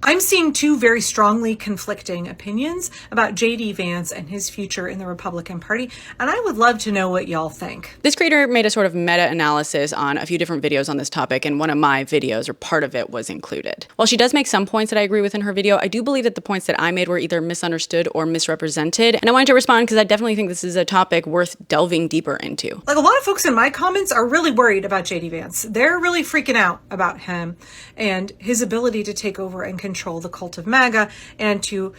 I'm seeing two very strongly conflicting opinions about JD Vance and his future in the Republican Party, and I would love to know what y'all think. This creator made a sort of meta-analysis on a few different videos on this topic, and one of my videos, or part of it, was included. While she does make some points that I agree with in her video, I do believe that the points that I made were either misunderstood or misrepresented, and I wanted to respond because I definitely think this is a topic worth delving deeper into. Like, a lot of folks in my comments are really worried about JD Vance. They're really freaking out about him and his ability to take over and control the cult of MAGA and to,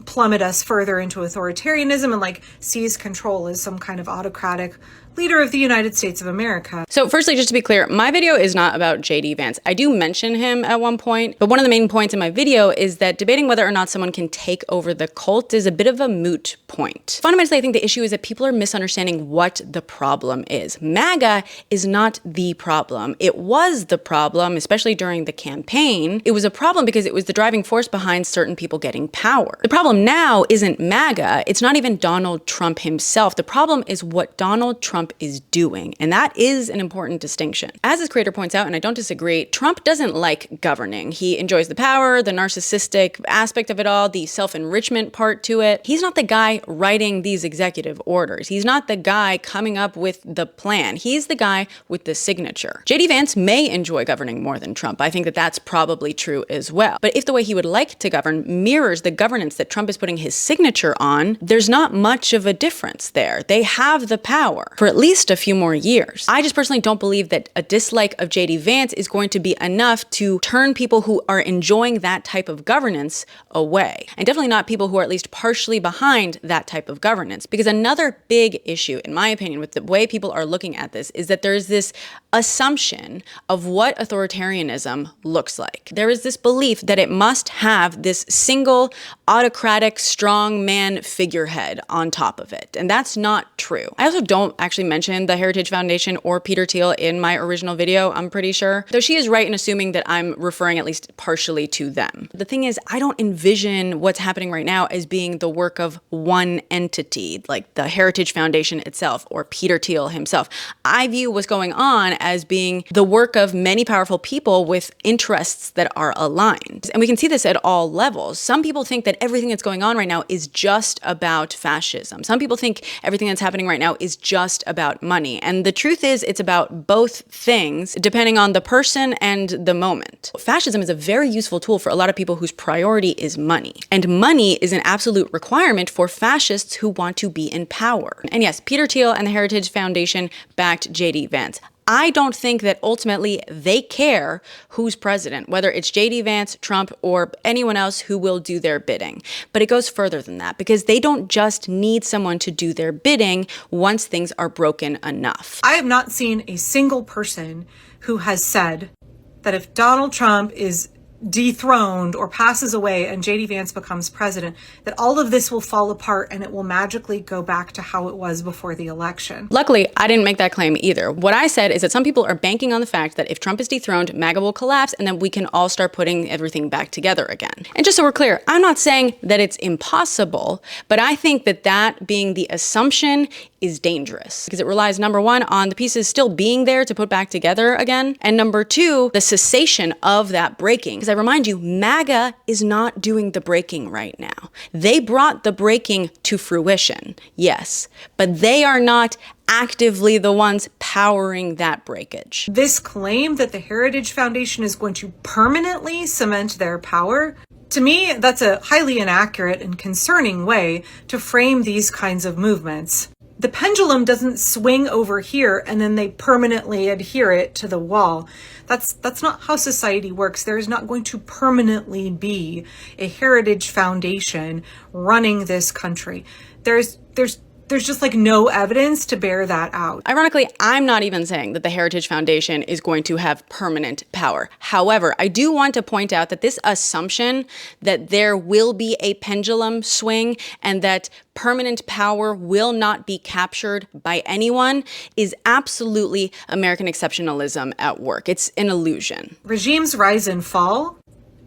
plummet us further into authoritarianism and seize control as some kind of autocratic leader of the United States of America. So firstly, just to be clear, my video is not about JD Vance. I do mention him at one point, but one of the main points in my video is that debating whether or not someone can take over the cult is a bit of a moot point. Fundamentally, I think the issue is that people are misunderstanding what the problem is. MAGA is not the problem. It was the problem, especially during the campaign. It was a problem because it was the driving force behind certain people getting power. The problem now isn't MAGA. It's not even Donald Trump himself. The problem is what Donald Trump is doing, and that is an important distinction. As this creator points out, and I don't disagree, Trump doesn't like governing. He enjoys the power, the narcissistic aspect of it all, the self-enrichment part to it. He's not the guy writing these executive orders. He's not the guy coming up with the plan. He's the guy with the signature. JD Vance may enjoy governing more than Trump. I think that that's probably true as well. But if the way he would like to govern mirrors the governance that Trump is putting his signature on, there's not much of a difference there. They have the power for at least a few more years. I just personally don't believe that a dislike of JD Vance is going to be enough to turn people who are enjoying that type of governance away. And definitely not people who are at least partially behind that type of governance. Because another big issue, in my opinion, with the way people are looking at this is that there's this assumption of what authoritarianism looks like. There is this belief that it must have this single autocratic strongman figurehead on top of it. And that's not true. I also don't actually mention the Heritage Foundation or Peter Thiel in my original video, I'm pretty sure. Though she is right in assuming that I'm referring at least partially to them. The thing is, I don't envision what's happening right now as being the work of one entity, like the Heritage Foundation itself or Peter Thiel himself. I view what's going on as being the work of many powerful people with interests that are aligned. And we can see this at all levels. Some people think that everything that's going on right now is just about fascism. Some people think everything that's happening right now is just about money. And the truth is, it's about both things, depending on the person and the moment. Fascism is a very useful tool for a lot of people whose priority is money. And money is an absolute requirement for fascists who want to be in power. And yes, Peter Thiel and the Heritage Foundation backed JD Vance. I don't think that ultimately they care who's president, whether it's JD Vance, Trump, or anyone else who will do their bidding. But it goes further than that because they don't just need someone to do their bidding once things are broken enough. I have not seen a single person who has said that if Donald Trump is dethroned or passes away and JD Vance becomes president, that all of this will fall apart and it will magically go back to how it was before the election. Luckily, I didn't make that claim either. What I said is that some people are banking on the fact that if Trump is dethroned, MAGA will collapse and then we can all start putting everything back together again. And just so we're clear, I'm not saying that it's impossible, but I think that that being the assumption is dangerous because it relies, number one, on the pieces still being there to put back together again, and number two, the cessation of that breaking. Because I remind you, MAGA is not doing the breaking right now. They brought the breaking to fruition, yes, but they are not actively the ones powering that breakage. This claim that the Heritage Foundation is going to permanently cement their power, to me, that's a highly inaccurate and concerning way to frame these kinds of movements. The pendulum doesn't swing over here and then they permanently adhere it to the wall. That's not how society works. There is not going to permanently be a Heritage Foundation running this country. There's just no evidence to bear that out. Ironically, I'm not even saying that the Heritage Foundation is going to have permanent power. However, I do want to point out that this assumption that there will be a pendulum swing and that permanent power will not be captured by anyone is absolutely American exceptionalism at work. It's an illusion. Regimes rise and fall,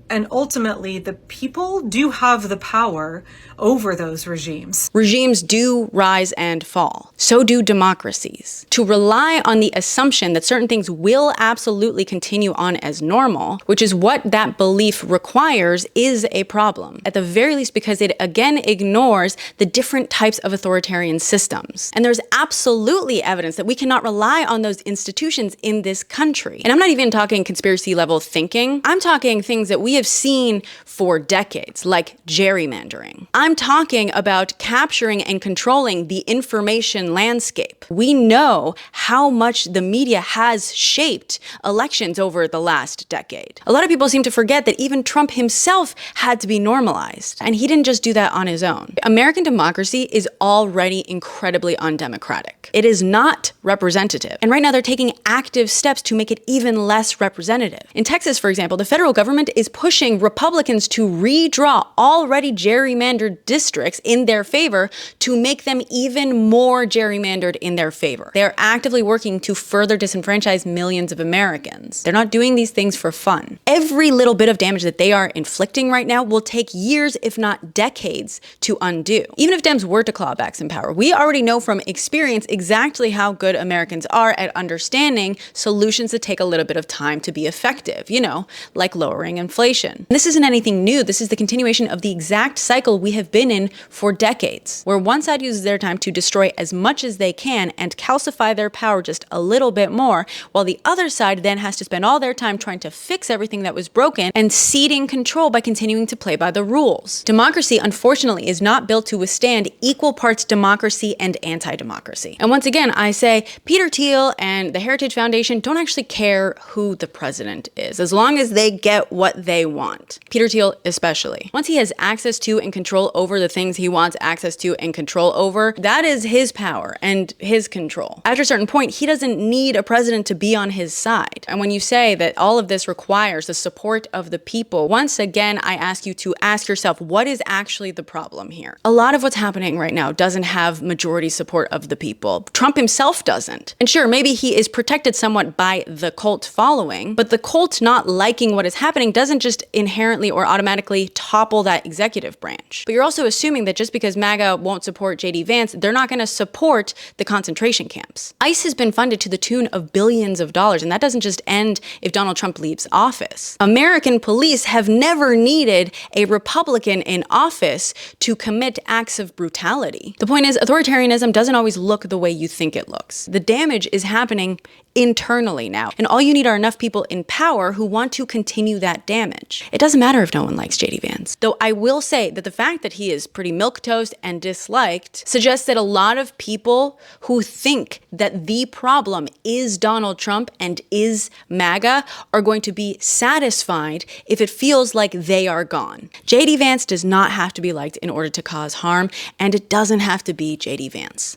And ultimately, the people do have the power over those regimes. Regimes do rise and fall. So do democracies. To rely on the assumption that certain things will absolutely continue on as normal, which is what that belief requires, is a problem. At the very least, because it again ignores the different types of authoritarian systems. And there's absolutely evidence that we cannot rely on those institutions in this country. And I'm not even talking conspiracy level thinking. I'm talking things that we have seen for decades, like gerrymandering. I'm talking about capturing and controlling the information landscape. We know how much the media has shaped elections over the last decade. A lot of people seem to forget that even Trump himself had to be normalized, and he didn't just do that on his own. American democracy is already incredibly undemocratic. It is not representative, and right now they're taking active steps to make it even less representative. In Texas, for example, the federal government is pushing Republicans to redraw already gerrymandered districts in their favor to make them even more gerrymandered in their favor. They are actively working to further disenfranchise millions of Americans. They're not doing these things for fun. Every little bit of damage that they are inflicting right now will take years, if not decades, to undo. Even if Dems were to claw back some power, we already know from experience exactly how good Americans are at understanding solutions that take a little bit of time to be effective, like lowering inflation. This isn't anything new. This is the continuation of the exact cycle we have been in for decades, where one side uses their time to destroy as much as they can and calcify their power just a little bit more, while the other side then has to spend all their time trying to fix everything that was broken and ceding control by continuing to play by the rules. Democracy, unfortunately, is not built to withstand equal parts democracy and anti-democracy. And once again, I say Peter Thiel and the Heritage Foundation don't actually care who the president is, as long as they get what they want. Peter Thiel especially. Once he has access to and control over the things he wants access to and control over, that is his power and his control. After a certain point, he doesn't need a president to be on his side. And when you say that all of this requires the support of the people, once again, I ask you to ask yourself, what is actually the problem here? A lot of what's happening right now doesn't have majority support of the people. Trump himself doesn't. And sure, maybe he is protected somewhat by the cult following, but the cult not liking what is happening doesn't just inherently or automatically topple that executive branch. But you're also assuming that just because MAGA won't support JD Vance, they're not going to support the concentration camps. ICE has been funded to the tune of billions of dollars, and that doesn't just end if Donald Trump leaves office. American police have never needed a Republican in office to commit acts of brutality. The point is, authoritarianism doesn't always look the way you think it looks. The damage is happening internally now, and all you need are enough people in power who want to continue that damage. It doesn't matter if no one likes JD Vance. Though I will say that the fact that he is pretty milquetoast and disliked suggests that a lot of people who think that the problem is Donald Trump and is MAGA are going to be satisfied if it feels like they are gone. JD Vance does not have to be liked in order to cause harm, and it doesn't have to be JD Vance.